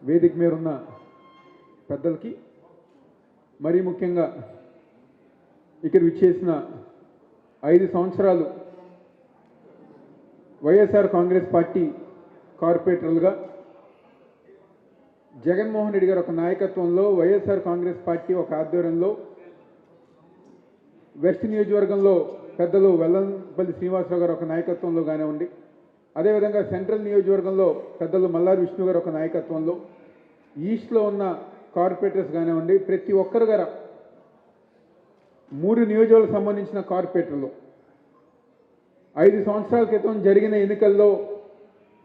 వేదిక మీద ఉన్న పెద్దలకి మరీ ముఖ్యంగా ఇక్కడ విచ్చేసిన 5 సంవత్సరాలు వైఎస్ఆర్ కాంగ్రెస్ పార్టీ కార్పొరేటర్లుగా జగన్మోహన్ రెడ్డి గారు ఒక నాయకత్వంలో వైఎస్ఆర్ కాంగ్రెస్ పార్టీ ఒక ఆధ్వర్యంలో వెస్ట్ నియోజకవర్గంలో పెద్దలు వెల్లంపల్లి శ్రీనివాసరావు గారు ఒక నాయకత్వంలో కానివ్వండి, అదేవిధంగా సెంట్రల్ నియోజకవర్గంలో పెద్దలు మల్లారి విష్ణు గారు ఒక నాయకత్వంలో, ఈస్ట్లో ఉన్న కార్పొరేటర్స్ కానివ్వండి, ప్రతి ఒక్కరు గారు 3 నియోజకవర్గాలకు సంబంధించిన కార్పొరేటర్లు 5 సంవత్సరాల క్రితం జరిగిన ఎన్నికల్లో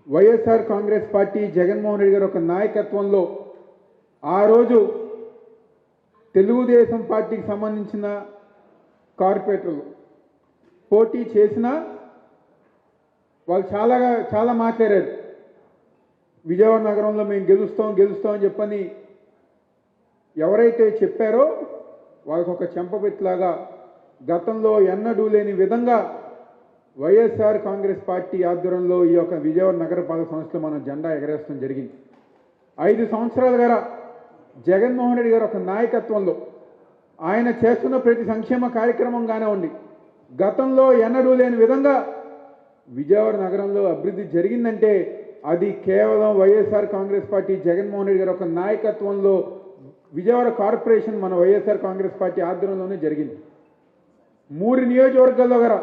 వైఎస్ఆర్ కాంగ్రెస్ పార్టీ జగన్మోహన్ రెడ్డి గారు ఒక నాయకత్వంలో ఆ రోజు తెలుగుదేశం పార్టీకి సంబంధించిన కార్పొరేటర్లు పోటీ చేసినా వాళ్ళు చాలా మాట్లాడారు. విజయవాడ నగరంలో మేము గెలుస్తాం అని చెప్పని ఎవరైతే చెప్పారో వాళ్ళకు ఒక చెంపపెట్టులాగా గతంలో ఎన్నడూ లేని విధంగా వైఎస్ఆర్ కాంగ్రెస్ పార్టీ ఆధ్వర్యంలో ఈ యొక్క విజయవాడ నగరపాలక సంస్థలో మనం జెండా ఎగరేయడం జరిగింది. 5 సంవత్సరాల గారా జగన్మోహన్ రెడ్డి గారు ఒక నాయకత్వంలో ఆయన చేస్తున్న ప్రతి సంక్షేమ కార్యక్రమం కానివ్వండి, గతంలో ఎన్నడూ లేని విధంగా విజయవాడ నగరంలో అభివృద్ధి జరిగిందంటే అది కేవలం వైఎస్ఆర్ కాంగ్రెస్ పార్టీ జగన్మోహన్ రెడ్డి గారు ఒక నాయకత్వంలో విజయవాడ కార్పొరేషన్ మన వైఎస్ఆర్ కాంగ్రెస్ పార్టీ ఆధ్వర్యంలోనే జరిగింది. 3 నియోజకవర్గాల్లో గారా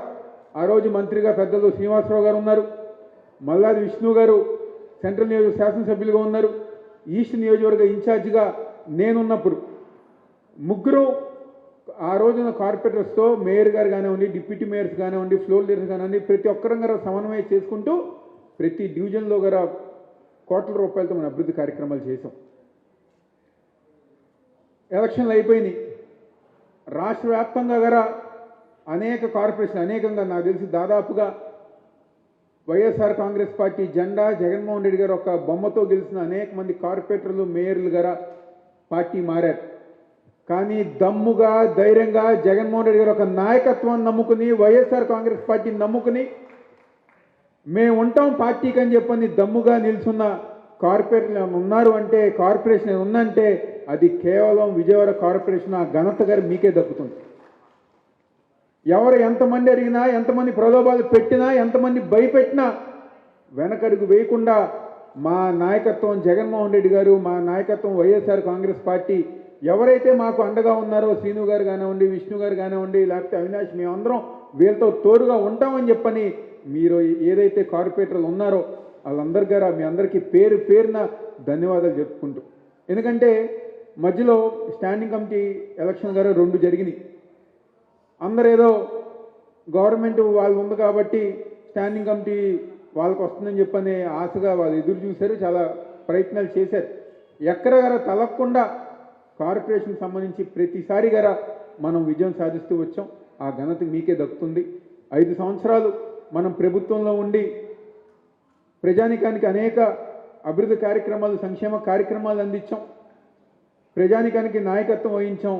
ఆ రోజు మంత్రిగా పెద్దలు శ్రీనివాసరావు గారు ఉన్నారు, మల్లాది విష్ణు గారు సెంట్రల్ నియోజకవర్గ శాసనసభ్యులుగా ఉన్నారు, ఈస్ట్ నియోజకవర్గ ఇన్ఛార్జిగా నేనున్నప్పుడు ముగ్గురు ఆ రోజున కార్పొరేటర్స్తో మేయర్ గారు కానివ్వండి, డిప్యూటీ మేయర్స్ కానివ్వండి, ఫ్లోర్ లీడర్స్ కానివ్వండి, ప్రతి ఒక్కరం గారు సమన్వయం చేసుకుంటూ ప్రతి డివిజన్లో గారు కోట్ల రూపాయలతో మన అభివృద్ధి కార్యక్రమాలు చేశాం. ఎలక్షన్లు అయిపోయినాయి. రాష్ట్ర వ్యాప్తంగా గారా అనేక కార్పొరేషన్ అనేకంగా నాకు తెలిసి దాదాపుగా వైఎస్ఆర్ కాంగ్రెస్ పార్టీ జెండా జగన్మోహన్ రెడ్డి గారు ఒక బొమ్మతో గెలిచిన అనేక మంది కార్పొరేటర్లు మేయర్లు గారా పార్టీ మారారు. కానీ దమ్ముగా ధైర్యంగా జగన్మోహన్ రెడ్డి గారు ఒక నాయకత్వాన్ని నమ్ముకుని వైఎస్ఆర్ కాంగ్రెస్ పార్టీని నమ్ముకుని మేము ఉంటాం పార్టీకి అని చెప్పని దమ్ముగా నిల్చున్న కార్పొరేటర్లు ఉన్నారు అంటే, కార్పొరేషన్ ఉందంటే అది కేవలం విజయవాడ కార్పొరేషన్. ఆ ఘనత గారు మీకే దక్కుతుంది. ఎవరు ఎంతమంది అడిగినా, ఎంతమంది ప్రలోభాలు పెట్టినా, ఎంతమంది భయపెట్టినా వెనకడుగు వేయకుండా మా నాయకత్వం జగన్మోహన్ రెడ్డి గారు, మా నాయకత్వం వైఎస్ఆర్ కాంగ్రెస్ పార్టీ ఎవరైతే మాకు అండగా ఉన్నారో శ్రీను గారు కానివ్వండి, విష్ణు గారు కానివ్వండి, లేకపోతే అవినాష్, మేమందరం వీళ్ళతో తోడుగా ఉంటామని చెప్పని మీరు ఏదైతే కార్పొరేటర్లు ఉన్నారో వాళ్ళందరి గారా మీ అందరికీ పేరు పేరున ధన్యవాదాలు చెప్పుకుంటూ, ఎందుకంటే మధ్యలో స్టాండింగ్ కమిటీ ఎలక్షన్ గారు 2 జరిగినాయి. అందరూ ఏదో గవర్నమెంట్ వాళ్ళు ఉంది కాబట్టి స్టాండింగ్ కమిటీ వాళ్ళకు వస్తుందని చెప్పని ఆశగా వాళ్ళు ఎదురు చూశారు, చాలా ప్రయత్నాలు చేశారు. ఎక్కడ గారా తలగకుండా కార్పొరేషన్ సంబంధించి ప్రతిసారి గారా మనం విజయం సాధిస్తూ వచ్చాం. ఆ ఘనత మీకే దక్కుతుంది. 5 సంవత్సరాలు మనం ప్రభుత్వంలో ఉండి ప్రజానికానికి అనేక అభివృద్ధి కార్యక్రమాలు, సంక్షేమ కార్యక్రమాలు అందించాం, ప్రజానికానికి నాయకత్వం వహించాం.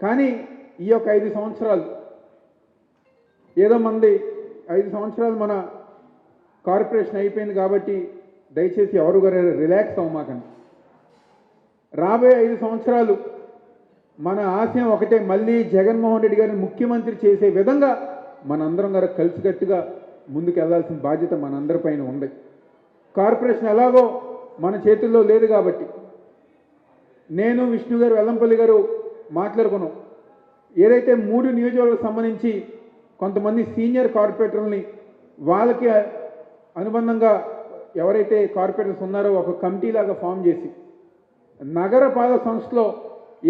కానీ ఈ యొక్క 5 సంవత్సరాలు ఏదో మంది 5 సంవత్సరాలు మన కార్పొరేషన్ అయిపోయింది కాబట్టి దయచేసి ఎవరు గారు రిలాక్స్ అవ్వమాకండి. రాబోయే 5 సంవత్సరాలు మన ఆశయం ఒకటే, మళ్ళీ జగన్మోహన్ రెడ్డి గారిని ముఖ్యమంత్రి చేసే విధంగా మనందరం గారు కలిసికట్టుగా ముందుకు వెళ్లాల్సిన బాధ్యత మనందరిపైన ఉంది. కార్పొరేషన్ ఎలాగో మన చేతుల్లో లేదు కాబట్టి నేను, విష్ణు గారు, వెల్లంపల్లి గారు మాట్లాడుకున్నాం. ఏదైతే 3 నియోజకవర్గాలకు సంబంధించి కొంతమంది సీనియర్ కార్పొరేటర్లని వాళ్ళకి అనుబంధంగా ఎవరైతే కార్పొరేటర్స్ ఉన్నారో ఒక కమిటీలాగా ఫామ్ చేసి నగరపాలక సంస్థలో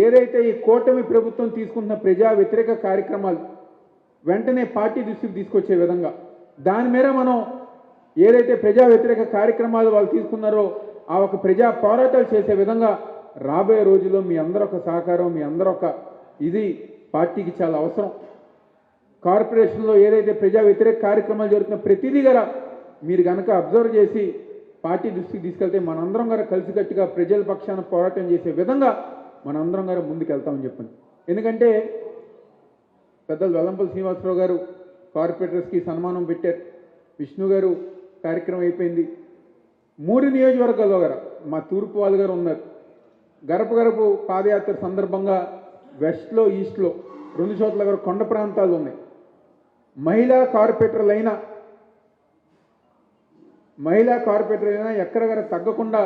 ఏదైతే ఈ కూటమి ప్రభుత్వం తీసుకుంటున్న ప్రజా వ్యతిరేక కార్యక్రమాలు వెంటనే పార్టీ దృష్టికి తీసుకొచ్చే విధంగా, దాని మీద మనం ఏదైతే ప్రజా వ్యతిరేక కార్యక్రమాలు వాళ్ళు తీసుకున్నారో ఆ ఒక ప్రజా పోరాటాలు చేసే విధంగా రాబోయే రోజుల్లో మీ అందరూ ఒక సహకారం, మీ అందరూ ఒక ఇది పార్టీకి చాలా అవసరం. కార్పొరేషన్లో ఏదైతే ప్రజా వ్యతిరేక కార్యక్రమాలు జరుగుతున్న ప్రతిదీ గారా మీరు కనుక అబ్జర్వ్ చేసి పార్టీ దృష్టికి తీసుకెళ్తే మనందరం గారు కలిసికట్టుగా ప్రజల పక్షాన పోరాటం చేసే విధంగా మనందరం గారు ముందుకు వెళ్తామని చెప్పండి. ఎందుకంటే పెద్దలు వెల్లంపల్లి శ్రీనివాసరావు గారు కార్పొరేటర్స్కి సన్మానం పెట్టారు, విష్ణు గారు కార్యక్రమం అయిపోయింది, 3 నియోజకవర్గాల్లో గారు మా తూర్పు వాళ్ళు గారు ఉన్నారు. గడప గడప పాదయాత్ర సందర్భంగా వెస్ట్లో ఈస్ట్లో 2 చోట్ల గారు కొండ ప్రాంతాలు ఉన్నాయి. మహిళా కార్పొరేటర్లైనా ఎక్కడ గారు తగ్గకుండా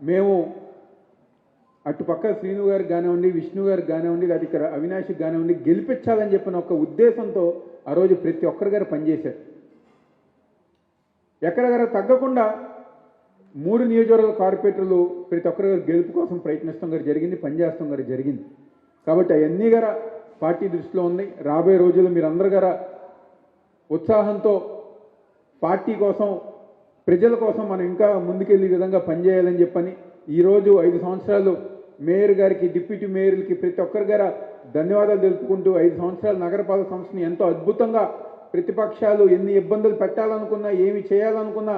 మేము అటుపక్క శ్రీను గారికి కానివ్వండి, విష్ణు గారికి కానివ్వండి, అది ఇక్కడ అవినాష్కి కానివ్వండి గెలిపించాలని చెప్పిన ఒక ఉద్దేశంతో ఆ రోజు ప్రతి ఒక్కరి గారు పనిచేశారు. ఎక్కడ గారు తగ్గకుండా 3 నియోజకవర్గ కార్పొరేటర్లు ప్రతి ఒక్కరి గారు గెలుపు కోసం ప్రయత్నిస్తాం గారు జరిగింది, పనిచేస్తాం గారు జరిగింది. కాబట్టి అవన్నీ గారు పార్టీ దృష్టిలో ఉంది. రాబోయే రోజుల్లో మీరందరూ గారు ఉత్సాహంతో పార్టీ కోసం, ప్రజల కోసం మనం ఇంకా ముందుకెళ్ళే విధంగా పనిచేయాలని చెప్పని ఈరోజు 5 సంవత్సరాలు మేయర్ గారికి, డిప్యూటీ మేయర్లకి ప్రతి ఒక్కరి గారు ధన్యవాదాలు తెలుపుకుంటూ 5 సంవత్సరాలు నగరపాలక సంస్థని ఎంతో అద్భుతంగా ప్రతిపక్షాలు ఎన్ని ఇబ్బందులు పెట్టాలనుకున్నా, ఏమి చేయాలనుకున్నా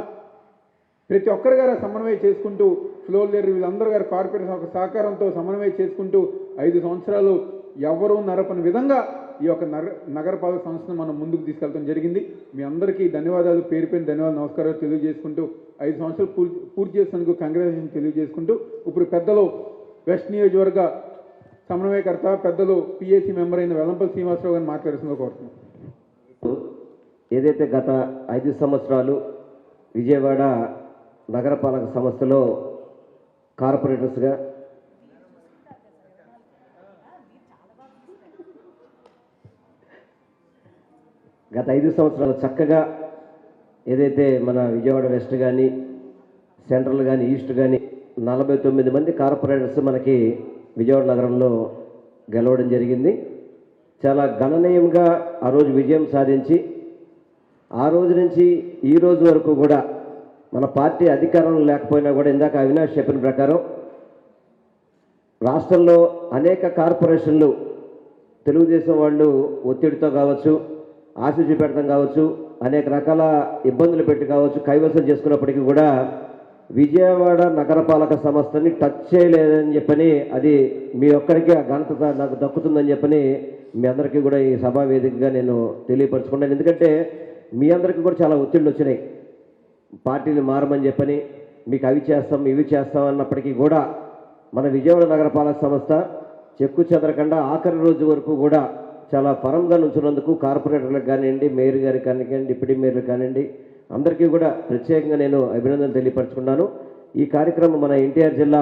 ప్రతి ఒక్కరి గారు సమన్వయం చేసుకుంటూ ఫ్లోర్ లీడర్ వీళ్ళందరూ గారు కార్పొరేషన్ ఒక సహకారంతో సమన్వయం చేసుకుంటూ 5 సంవత్సరాలు ఎవరూ నరపని విధంగా ఈ యొక్క నగరపాలక సంస్థను మనం ముందుకు తీసుకెళ్తాం జరిగింది. మీ అందరికీ ధన్యవాదాలు, పేరు పేరు ధన్యవాదాలు, నమస్కారాలు తెలియజేసుకుంటూ 5 సంవత్సరాలు పూర్తి చేసినందుకు కంగ్రాచులేషన్ తెలియజేసుకుంటూ ఇప్పుడు పెద్దలు వెస్ట్ నియోజకవర్గ సమన్వయకర్త పెద్దలు పిఏసీ మెంబర్ అయిన వెల్లంపల్లి శ్రీనివాసరావు గారిని మాట్లాడుతుందో కోరుతున్నాం. ఏదైతే గత 5 సంవత్సరాలు విజయవాడ నగరపాలక సంస్థలో కార్పొరేటర్స్గా గత 5 సంవత్సరాలు చక్కగా ఏదైతే మన విజయవాడ వెస్ట్ కానీ, సెంట్రల్ కానీ, ఈస్ట్ కానీ 49 మంది కార్పొరేటర్స్ మనకి విజయవాడ నగరంలో గెలవడం జరిగింది. చాలా గణనీయంగా ఆ రోజు విజయం సాధించి ఆ రోజు నుంచి ఈ రోజు వరకు కూడా మన పార్టీ అధికారంలో లేకపోయినా కూడా ఇందాక అవినాష్ చెప్పిన ప్రకారం రాష్ట్రంలో అనేక కార్పొరేషన్లు తెలుగుదేశం వాళ్ళు ఒత్తిడితో కావచ్చు, ఆశ చూపెడతాం కావచ్చు, అనేక రకాల ఇబ్బందులు పెట్టి కావచ్చు కైవసం చేసుకున్నప్పటికీ కూడా విజయవాడ నగరపాలక సంస్థని టచ్ చేయలేదని చెప్పని అది మీ ఒక్కరికి ఆ ఘనత నాకు దక్కుతుందని చెప్పని మీ అందరికీ కూడా ఈ సభా వేదికగా నేను తెలియపరచుకున్నాను. ఎందుకంటే మీ అందరికీ కూడా చాలా ఒత్తిళ్ళు వచ్చినాయి. పార్టీలు మారమని చెప్పని మీకు అవి చేస్తాం ఇవి చేస్తాం అన్నప్పటికీ కూడా మన విజయవాడ నగరపాలక సంస్థ చెక్కు చెదరకుండా ఆఖరి రోజు వరకు కూడా చాలా ఫరంగా నుంచున్నందుకు కార్పొరేటర్లకు కానివ్వండి, మేయర్ గారికి కానివ్వండి, డిప్యూటీ మేయర్లకు కానివ్వండి అందరికీ కూడా ప్రత్యేకంగా నేను అభినందనలు తెలియపరచుకున్నాను. ఈ కార్యక్రమం మన ఎన్టీఆర్ జిల్లా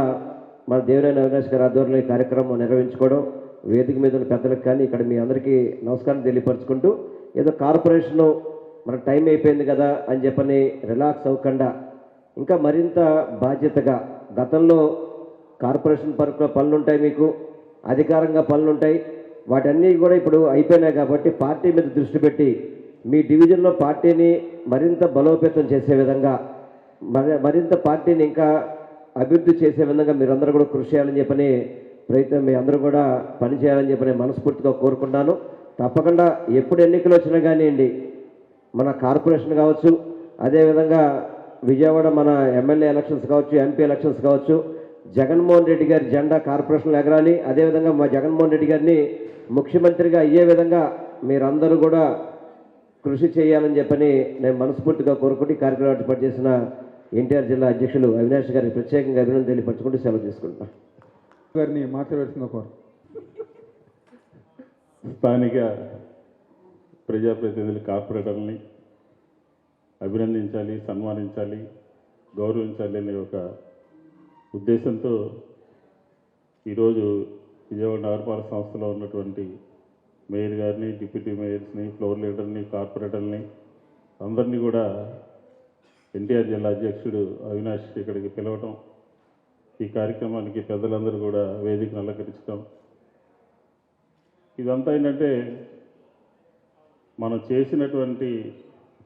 మన దేవినేని అవినాష్ గారి ఆధ్వర్యంలో ఈ కార్యక్రమం నిర్వహించుకోవడం, వేదిక మీద ఉన్న పెద్దలకు కానీ ఇక్కడ మీ అందరికీ నమస్కారం తెలియపరచుకుంటూ ఏదో కార్పొరేషను మన టైం అయిపోయింది కదా అని చెప్పని రిలాక్స్ అవ్వకుండా ఇంకా మరింత బాధ్యతగా గతంలో కార్పొరేషన్ పనులు ఉంటాయి, మీకు అధికారంగా పనులు ఉంటాయి, వాటన్నీ కూడా ఇప్పుడు అయిపోయినాయి కాబట్టి పార్టీ మీద దృష్టి పెట్టి మీ డివిజన్లో పార్టీని మరింత బలోపేతం చేసే విధంగా మరింత పార్టీని ఇంకా అభివృద్ధి చేసే విధంగా మీరందరూ కూడా కృషి చేయాలని చెప్పని ప్రయత్నం మీ అందరూ కూడా పనిచేయాలని చెప్పని మనస్ఫూర్తిగా కోరుకుంటున్నాను. తప్పకుండా ఎప్పుడు ఎన్నికలు వచ్చినా కానివ్వండి మన కార్పొరేషన్ కావచ్చు, అదేవిధంగా విజయవాడ మన ఎమ్మెల్యే ఎలక్షన్స్ కావచ్చు, ఎంపీ ఎలక్షన్స్ కావచ్చు, జగన్మోహన్ రెడ్డి గారి జెండా కార్పొరేషన్లో ఎగరాలి. అదేవిధంగా మా జగన్మోహన్ రెడ్డి గారిని ముఖ్యమంత్రిగా అయ్యే విధంగా మీరందరూ కూడా కృషి చేయాలని చెప్పని నేను మనస్ఫూర్తిగా కోరుకుంటూ కార్యక్రమం ఏర్పాటు చేసిన ఎన్టీఆర్ జిల్లా అధ్యక్షులు అవినాష్ గారికి ప్రత్యేకంగా అభినందనలు తెలియపరచుకుంటూ సెలవు తీసుకుంటాం. గారిని మాట్లాడుతున్న కోరు. స్థానిక ప్రజాప్రతినిధులు కార్పొరేటర్లని అభినందించాలి, సన్మానించాలి, గౌరవించాలి అనే ఒక ఉద్దేశంతో ఈరోజు విజయవాడ నగరపాలక సంస్థలో ఉన్నటువంటి మేయర్ గారిని, డిప్యూటీ మేయర్స్ని, ఫ్లోర్ లీడర్ని, కార్పొరేటర్ని అందరినీ కూడా ఎన్టీఆర్ జిల్లా అధ్యక్షుడు అవినాష్ ఇక్కడికి పిలవటం, ఈ కార్యక్రమానికి పెద్దలందరూ కూడా వేదికను అలంకరించడం, ఇదంతా ఏంటంటే మనం చేసినటువంటి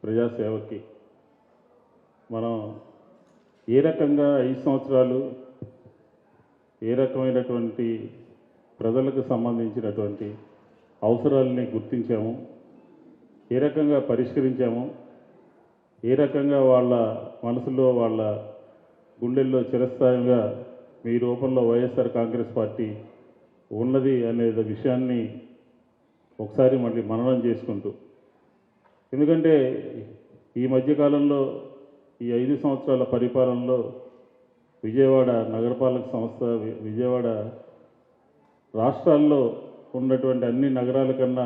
ప్రజాసేవకి మనం ఏ రకంగా 5 సంవత్సరాలు ఏ రకమైనటువంటి ప్రజలకు సంబంధించినటువంటి అవసరాలని గుర్తించాము, ఏ రకంగా పరిష్కరించాము, ఏ రకంగా వాళ్ళ మనసులో వాళ్ళ గుండెల్లో చిరస్థాయిగా మీ రూపంలో వైఎస్ఆర్ కాంగ్రెస్ పార్టీ ఉన్నది అనే విషయాన్ని ఒకసారి మళ్ళీ మననం చేసుకుంటూ, ఎందుకంటే ఈ మధ్యకాలంలో ఈ 5 సంవత్సరాల పరిపాలనలో విజయవాడ నగరపాలక సంస్థ విజయవాడ రాష్ట్రాల్లో ఉన్నటువంటి అన్ని నగరాల కన్నా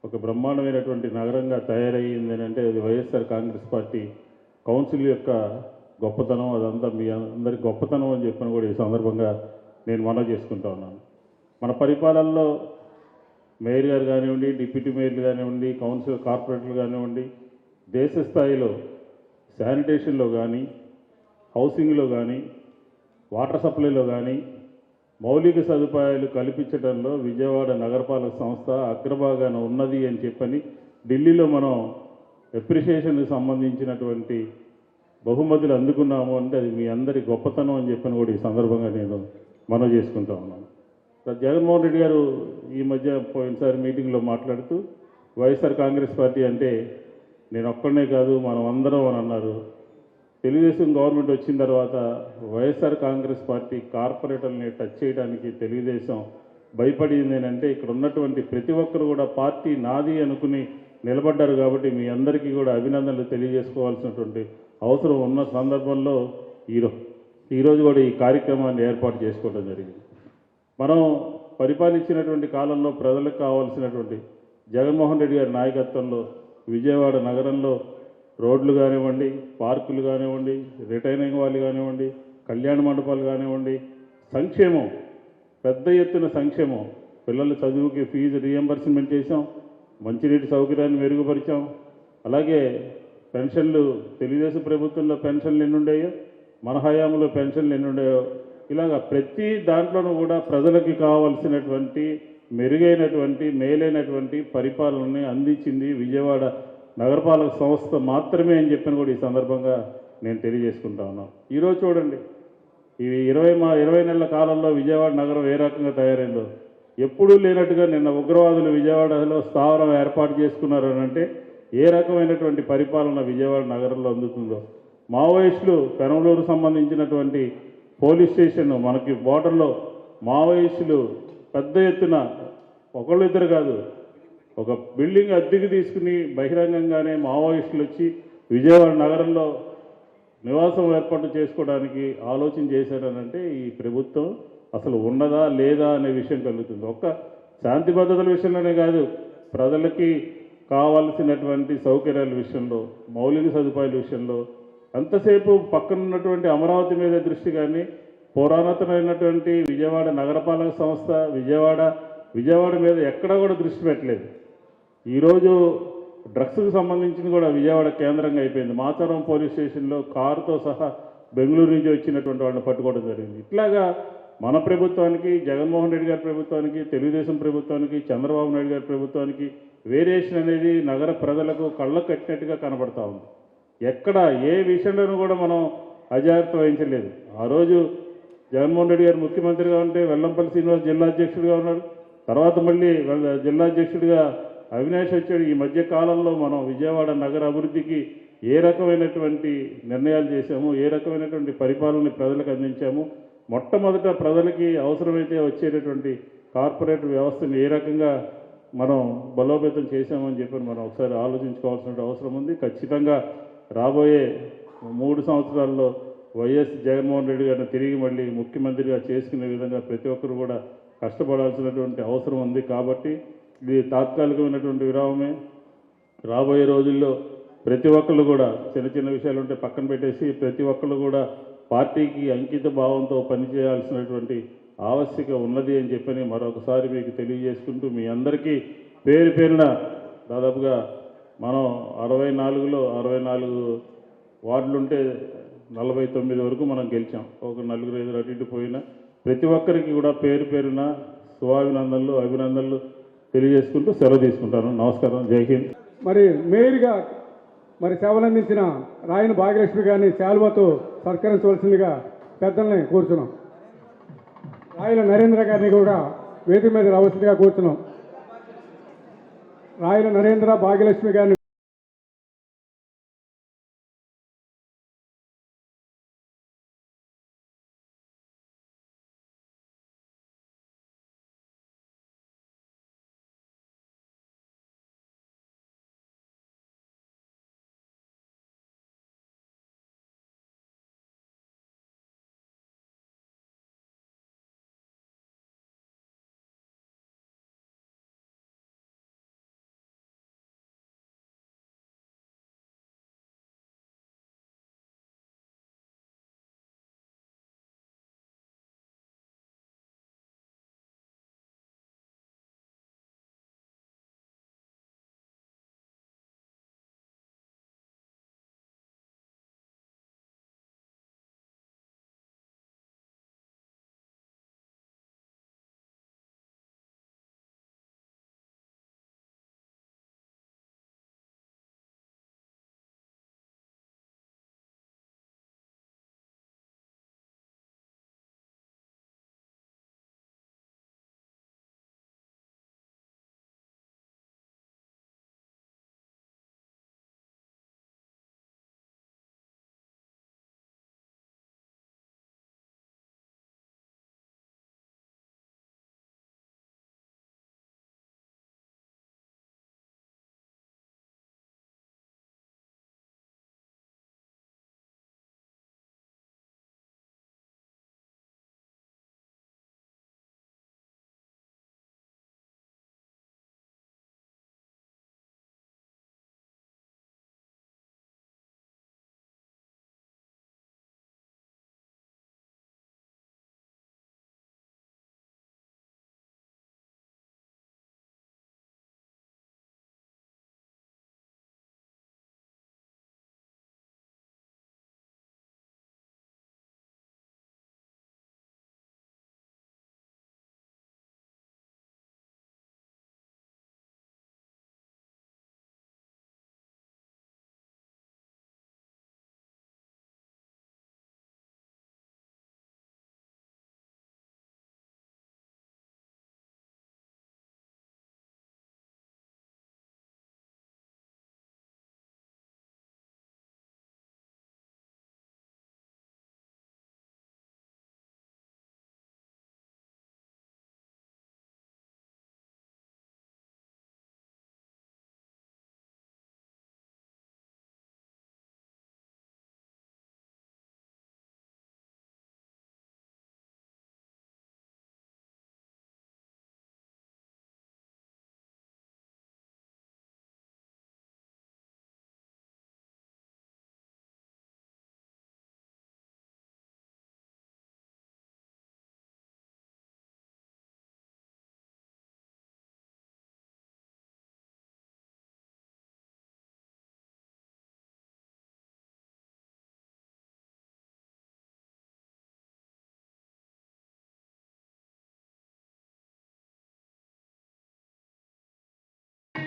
ఒక బ్రహ్మాండమైనటువంటి నగరంగా తయారయ్యింది అని అంటే అది వైఎస్ఆర్ కాంగ్రెస్ పార్టీ కౌన్సిల్ యొక్క గొప్పతనం. అదంతా మీ అందరి గొప్పతనం అని చెప్పని కూడా ఈ సందర్భంగా నేను మనవి చేసుకుంటా ఉన్నాను. మన పరిపాలనలో మేయర్ గారు కానివ్వండి, డిప్యూటీ మేయర్లు కానివ్వండి, కౌన్సిల్ కార్పొరేటర్లు కానివ్వండి, దేశ స్థాయిలో శానిటేషన్లో కానీ, హౌసింగ్లో కానీ, వాటర్ సప్లైలో కానీ మౌలిక సదుపాయాలు కల్పించడంలో విజయవాడ నగరపాలక సంస్థ అగ్రభాగాన ఉన్నది అని చెప్పని ఢిల్లీలో మనం అప్రిషియేషన్కి సంబంధించినటువంటి బహుమతులు అందుకున్నాము అంటే అది మీ అందరి గొప్పతనం అని చెప్పని కూడా ఈ సందర్భంగా నేను మనవి చేసుకుంటా ఉన్నాను. జగన్మోహన్ రెడ్డి గారు ఈ మధ్య పోయినసారి మీటింగ్లో మాట్లాడుతూ వైఎస్ఆర్ కాంగ్రెస్ పార్టీ అంటే నేను ఒక్కడనే కాదు మనం అందరం అని అన్నారు. తెలుగుదేశం గవర్నమెంట్ వచ్చిన తర్వాత వైఎస్ఆర్ కాంగ్రెస్ పార్టీ కార్పొరేటర్ని టచ్ చేయడానికి తెలుగుదేశం భయపడింది అంటే ఇక్కడ ఉన్నటువంటి ప్రతి ఒక్కరు కూడా పార్టీ నాది అనుకుని నిలబడ్డారు. కాబట్టి మీ అందరికీ కూడా అభినందనలు తెలియజేసుకోవాల్సినటువంటి అవసరం ఉన్న సందర్భంలో ఈరోజు కూడా ఈ కార్యక్రమాన్ని ఏర్పాటు చేసుకోవడం జరిగింది. మనం పరిపాలించినటువంటి కాలంలో ప్రజలకు కావాల్సినటువంటి జగన్మోహన్ రెడ్డి గారి నాయకత్వంలో విజయవాడ నగరంలో రోడ్లు కానివ్వండి, పార్కులు కానివ్వండి, రిటైనింగ్ వాళ్ళు కానివ్వండి, కళ్యాణ మండపాలు కానివ్వండి, సంక్షేమం పెద్ద ఎత్తున సంక్షేమం, పిల్లల చదువుకి ఫీజు రీఎంబర్స్మెంట్ చేశాం, మంచినీటి సౌకర్యాన్ని మెరుగుపరిచాం. అలాగే పెన్షన్లు తెలుగుదేశం ప్రభుత్వంలో పెన్షన్లు ఎన్ని ఉండేయో, మన హయాంలో పెన్షన్లు ఎన్ని ఉండేయో, ఇలాగ ప్రతి దాంట్లోనూ కూడా ప్రజలకి కావాల్సినటువంటి మెరుగైనటువంటి మేలైనటువంటి పరిపాలనని అందించింది విజయవాడ నగరపాలక సంస్థ మాత్రమే అని చెప్పని కూడా ఈ సందర్భంగా నేను తెలియజేసుకుంటా ఉన్నాను. ఈరోజు చూడండి, ఈ 20 నెలల కాలంలో విజయవాడ నగరం ఏ రకంగా తయారైందో. ఎప్పుడూ లేనట్టుగా నిన్న ఉగ్రవాదులు విజయవాడలో స్థావరం ఏర్పాటు చేసుకున్నారు అని అంటే ఏ రకమైనటువంటి పరిపాలన విజయవాడ నగరంలో అందుతుందో. మావోయిస్టులు పెనమలూరు సంబంధించినటువంటి పోలీస్ స్టేషన్ మనకి బోర్డర్లో మావోయిస్టులు పెద్ద ఎత్తున ఒకళ్ళిద్దరు కాదు, ఒక బిల్డింగ్ అద్దెకి తీసుకుని బహిరంగంగానే మావోయిస్టులు వచ్చి విజయవాడ నగరంలో నివాసం ఏర్పాటు చేసుకోవడానికి ఆలోచన చేశారనంటే ఈ ప్రభుత్వం అసలు ఉన్నదా లేదా అనే విషయం కలుగుతుంది. ఒక్క శాంతి భద్రతల విషయంలోనే కాదు, ప్రజలకి కావాల్సినటువంటి సౌకర్యాల విషయంలో, మౌలిక సదుపాయాల విషయంలో అంతసేపు పక్కనున్నటువంటి అమరావతి మీద దృష్టి కానీ పురాతనమైనటువంటి విజయవాడ నగరపాలక సంస్థ విజయవాడ మీద ఎక్కడా కూడా దృష్టి పెట్టలేదు. ఈరోజు డ్రగ్స్కి సంబంధించింది కూడా విజయవాడ కేంద్రంగా అయిపోయింది. మాచవరం పోలీస్ స్టేషన్లో కారుతో సహా బెంగళూరు నుంచి వచ్చినటువంటి వాళ్ళని పట్టుకోవడం జరిగింది. ఇట్లాగా మన ప్రభుత్వానికి, జగన్మోహన్ రెడ్డి గారి ప్రభుత్వానికి, తెలుగుదేశం ప్రభుత్వానికి, చంద్రబాబు నాయుడు గారి ప్రభుత్వానికి వేరియేషన్ అనేది నగర ప్రజలకు కళ్ళకు కట్టినట్టుగా కనబడతా ఉంది. ఎక్కడ ఏ విషయంలోనూ కూడా మనం అజాగ్రత్త వహించలేదు. ఆ రోజు జగన్మోహన్ రెడ్డి గారు ముఖ్యమంత్రిగా ఉంటే వెల్లంపల్లి శ్రీనివాస్ జిల్లా అధ్యక్షుడిగా ఉన్నాడు. తర్వాత మళ్ళీ జిల్లా అధ్యక్షుడిగా అవినాష్ వచ్చాడు. ఈ మధ్య కాలంలో మనం విజయవాడ నగర అభివృద్ధికి ఏ రకమైనటువంటి నిర్ణయాలు చేశాము, ఏ రకమైనటువంటి పరిపాలన ప్రజలకు అందించాము, మొట్టమొదట ప్రజలకి అవసరమైతే వచ్చేటటువంటి కార్పొరేట్ వ్యవస్థను ఏ రకంగా మనం బలోపేతం చేశామని చెప్పి మనం ఒకసారి ఆలోచించుకోవాల్సిన అవసరం ఉంది. ఖచ్చితంగా రాబోయే 3 సంవత్సరాల్లో వైఎస్ జగన్మోహన్ రెడ్డి గారిని తిరిగి మళ్ళీ ముఖ్యమంత్రిగా చేసుకునే విధంగా ప్రతి ఒక్కరు కూడా కష్టపడాల్సినటువంటి అవసరం ఉంది. కాబట్టి ఇది తాత్కాలికమైనటువంటి విరామమే. రాబోయే రోజుల్లో ప్రతి ఒక్కళ్ళు కూడా చిన్న చిన్న విషయాలు ఉంటే పక్కన పెట్టేసి ప్రతి ఒక్కళ్ళు కూడా పార్టీకి అంకిత భావంతో పనిచేయాల్సినటువంటి ఆవశ్యక ఉన్నది అని చెప్పని మరొకసారి మీకు తెలియజేసుకుంటూ మీ అందరికీ పేరు పేరున దాదాపుగా మనం 64 వార్డులుంటే 49 వరకు మనం గెలిచాం. ఒక 4-5 అటు ఇటు పోయినా ప్రతి ఒక్కరికి కూడా పేరు పేరున అభినందనలు తెలియజేసుకుంటూ సెలవు తీసుకుంటాను. నమస్కారం, జై హింద్. మరి మేయర్గా సేవలందించిన రాయన భాగ్యలక్ష్మి గారిని శాలువాతో సత్కరించవలసిందిగా పెద్దల్ని కూర్చున్నాం. రాయల నరేంద్ర గారిని కూడా వేదిక మీద రావాల్సిందిగా కూర్చున్నాం. రాయల నరేంద్ర భాగ్యలక్ష్మి గారిని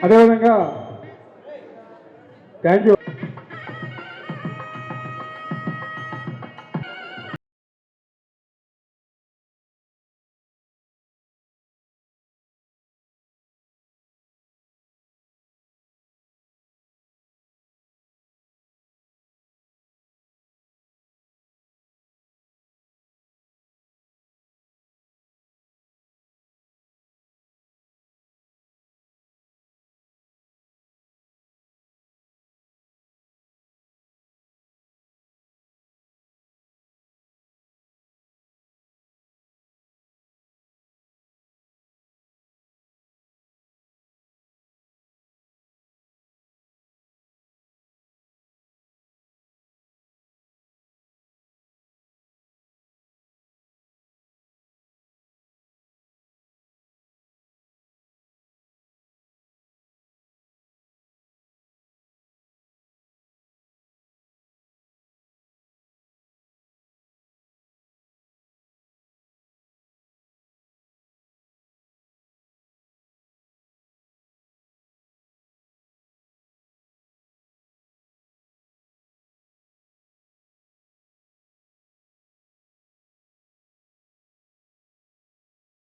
అదేవిధంగా థ్యాంక్ యూ.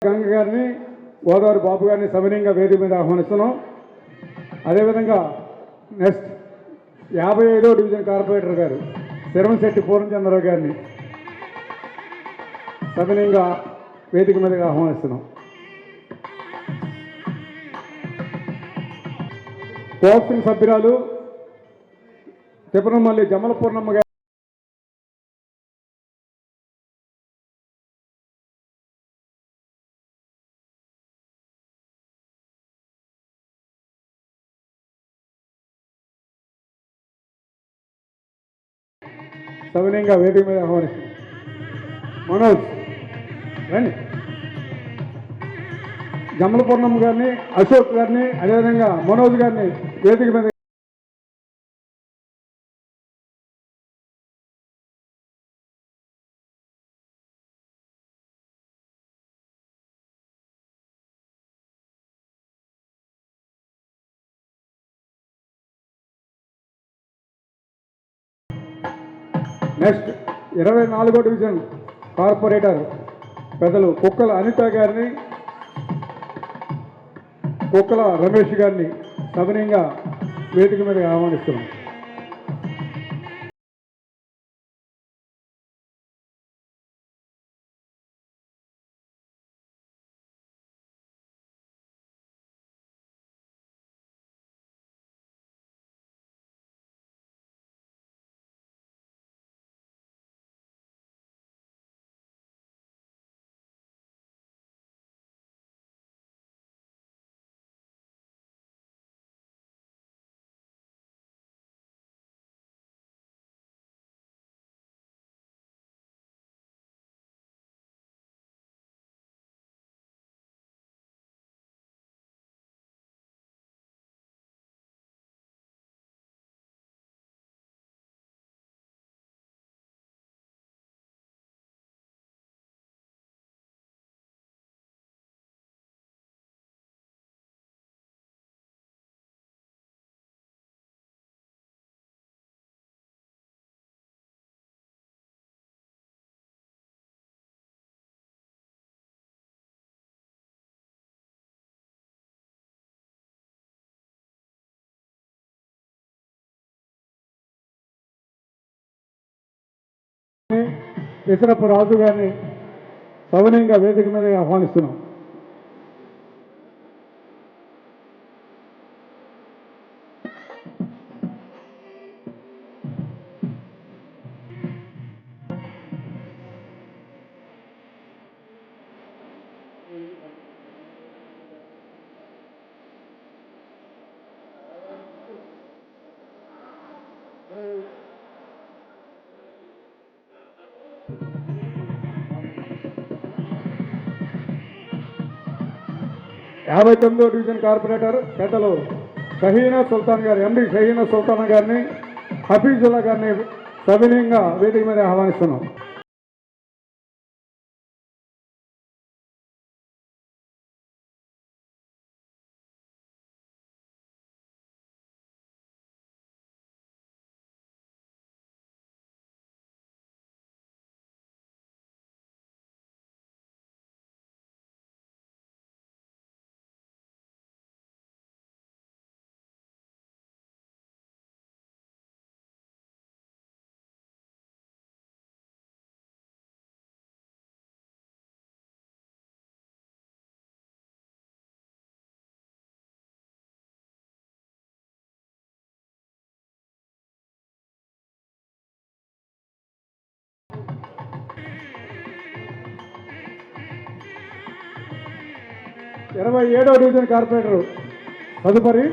గంగ గారిని, గోదావరి బాబు గారిని సవినయంగా వేదిక మీద ఆహ్వానిస్తున్నాం. అదేవిధంగా నెక్స్ట్ 55వ డివిజన్ కార్పొరేటర్ గారు శిరంశెట్టి పూర్ణచంద్రరావు గారిని సవినయంగా వేదిక మీదగా ఆహ్వానిస్తున్నాం. కోఆప్షన్ సభ్యురాలు తిప్పనమల్లి జమల పూర్ణమ్మ గారు సవినయంగా వేదిక మీద ఆహ్వానిస్తున్నాం. మనోజ్ రండి. జమల పూర్ణమ్మ గారిని, అశోక్ గారిని, అదేవిధంగా మనోజ్ గారిని వేదిక మీద నెక్స్ట్ 24వ డివిజన్ కార్పొరేటర్ పెద్దలు కుక్కల అనిత గారిని, కుక్కల రమేష్ గారిని సవినయంగా వేదిక మీద ఆహ్వానిస్తున్నాం. ఇతరపు రాజు గారిని సవినయంగా వేదిక మీద ఆహ్వానిస్తున్నాం. యాభై 59వ డివిజన్ కార్పొరేటర్ పెద్దలు షహీనా సుల్తాన్ గారు, ఎండి షహీనా సుల్తాన్ గారిని, హఫీజుల్లా గారిని సవినయంగా వేదిక మీద ఆహ్వానిస్తున్నాం. 27వ డివిజన్ కార్పొరేటర్ తదుపరి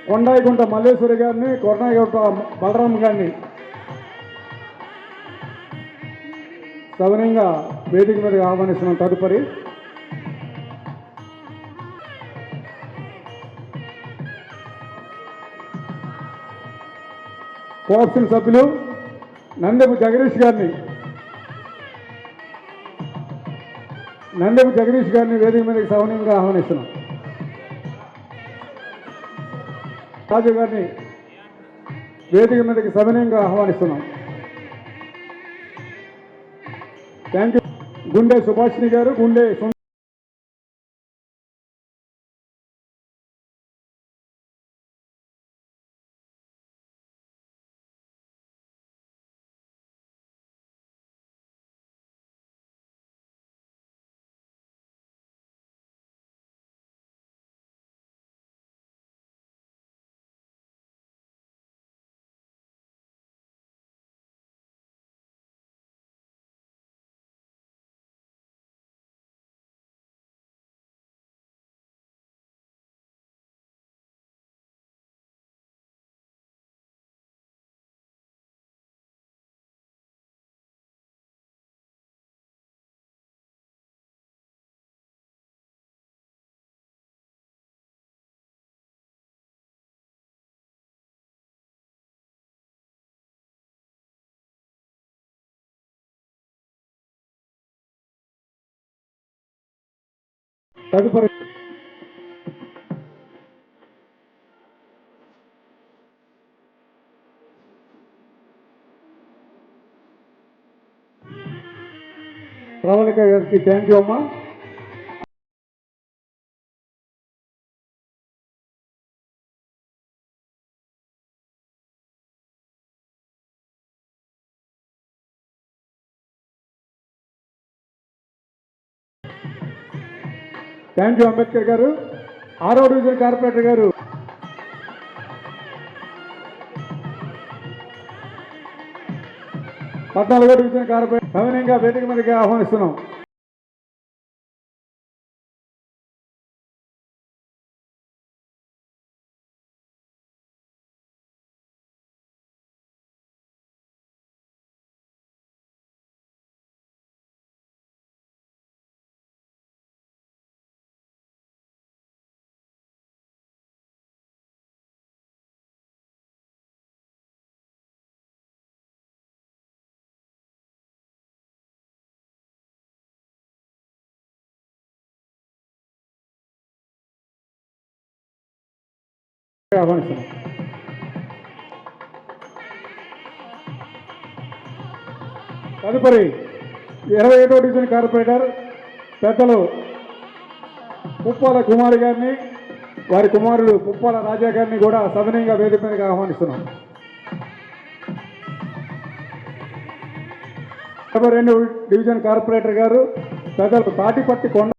కొండాయిగుంట మల్లేశ్వరి గారిని, కొరనాయిగుంట బలరాం గారిని సవనంగా వేదిక మీదకి ఆహ్వానిస్తున్నాం. తదుపరి కోఆప్షన్ సభ్యులు నందెపు జగదీష్ గారిని వేదిక మీదకి సవనంగా ఆహ్వానిస్తున్నాం. రాజు గారిని వేదిక మీదకి సవినయంగా ఆహ్వానిస్తున్నాం. Thank you. గుండె సుభాషిణి గారు, గుండె తదుపరి ప్రవళిక గారికి థ్యాంక్ యూ అమ్మా. థ్యాంక్ యూ అంబేద్కర్ గారు. 6వ డివిజన్ కార్పొరేటర్ గారు పద్నాలుగో డివిజన్ కార్పొరేటర్ సవినయంగా వేదిక మీదకి ఆహ్వానిస్తున్నాం. ఆహ్వానిస్తున్నాం. తదుపరి 27వ డివిజన్ కార్పొరేటర్ పెద్దలు పుప్పాల కుమారి గారిని, వారి కుమారుడు పుప్పాల రాజా గారిని కూడా సవినయంగా వేదిక మీదకి ఆహ్వానిస్తున్నాం. 22వ డివిజన్ కార్పొరేటర్ గారు పెద్దలు తాటిపట్టి కొండ